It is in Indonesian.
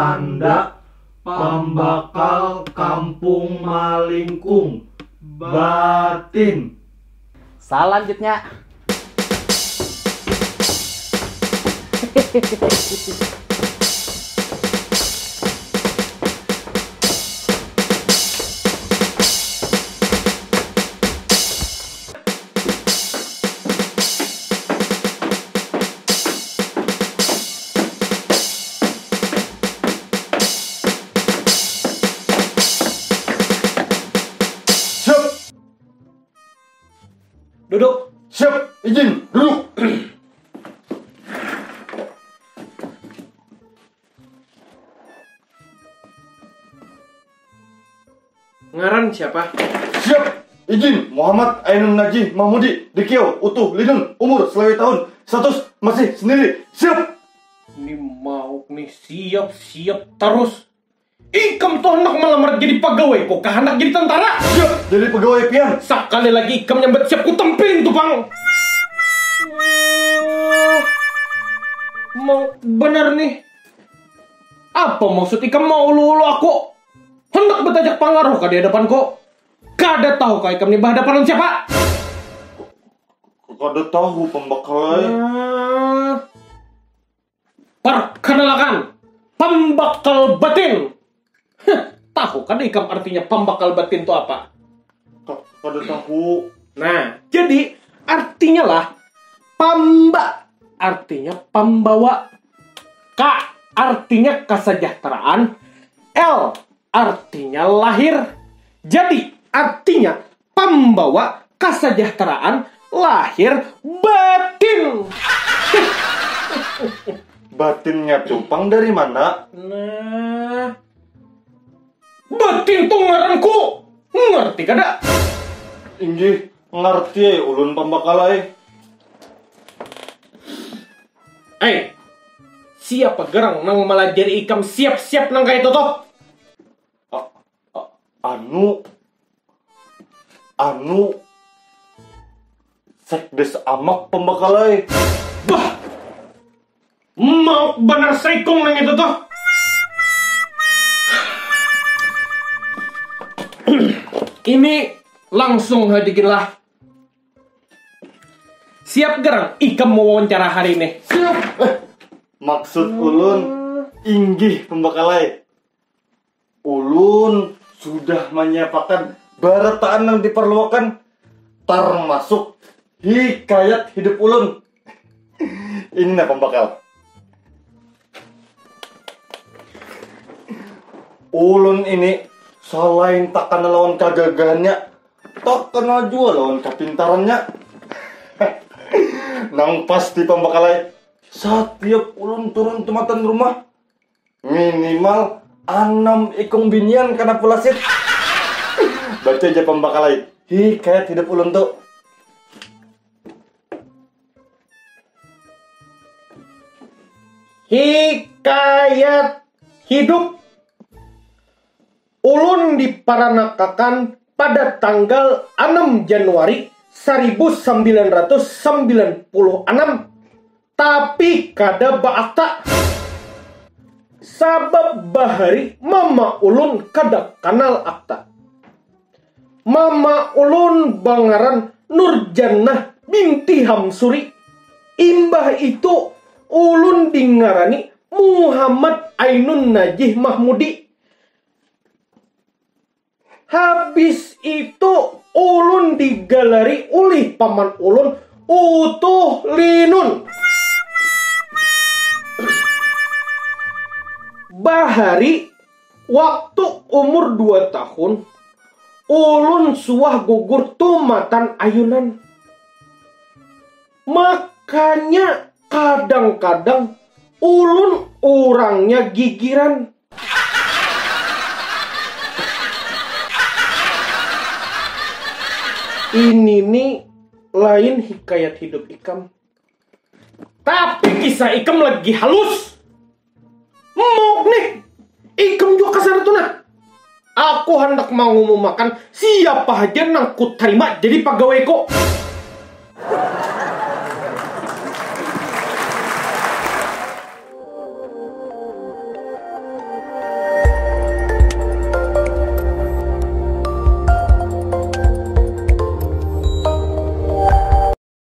tanda pembakal kampung Malingkung Batin. Selanjutnya. Duduk. Siap, izin, duduk. Ngaran siapa? Siap, izin, Muhammad Ainun Najih Mahmudi, Dikio, utuh, Linun, umur selawe tahun, status masih sendiri. Siap. Ini mau nih siap terus. Ikam tuh anak melamar jadi pegawai, kok anak jadi tentara? Siap, jadi pegawai pian. Sekali lagi Ikam nyambet siap ku tempelin tuh bang. Mau bener nih. Apa maksud Ikam mau ulu aku? Hendak bertajak pengaruh ke di hadapan kok. Kada tahu kah Ikam nih berhadapan siapa? Kada tahu pembakalai. Perkenalkan, pembakal batin. Tahu kan Ikam artinya pembakal batin itu apa? Kada tahu. Nah, jadi artinya lah pamba artinya pembawa, K artinya kesejahteraan, L artinya lahir. Jadi artinya pembawa kesejahteraan lahir batin. Batinnya tumpang dari mana? Nah, batin tuh ngaranku. Ngerti kada? Inggih, ngerti ulun pembakalai. Siapa gerang nang melajari Ikam siap-siap nang kayak itu toh? Anu sekdes amak pembakalai. Bah, mau bener sekong nang itu toh? Ini langsung hadikin lah. Siap gerang Ikam mau wawancara hari ini? Siap. Maksud ulun inggih pembakalai. Ulun sudah menyiapkan barataan yang diperlukan, termasuk hikayat hidup ulun. Ini nah pembakal. Ulun ini selain tak kenal lawan kegagahannya, tak kenal juga lawan kepintarannya. Nang pasti pembakalai, setiap ulun turun tematan rumah minimal 6 ikung binian karena pulasit. Baca aja pembakalai hikayat hidup ulun tuh. Hikayat hidup ulun diparanakakan pada tanggal 6 Januari 1996. Tapi kada baakta. Sabab bahari mama ulun kada kenal akta. Mama ulun bangaran Nurjannah binti Hamsuri. Imbah itu ulun dingarani Muhammad Ainun Najih Mahmudi. Habis itu ulun digalari oleh paman ulun utuh Linun. Bahari waktu umur 2 tahun ulun suah gugur tumatan ayunan. Makanya kadang-kadang ulun orangnya gigiran. Ini nih lain hikayat hidup Ikam. Tapi kisah Ikam lagi halus. Mau nih, Ikam juga kasar tuh nah. Aku hendak mau ngomong makan siapa aja nang ku terima jadi pegawaiku.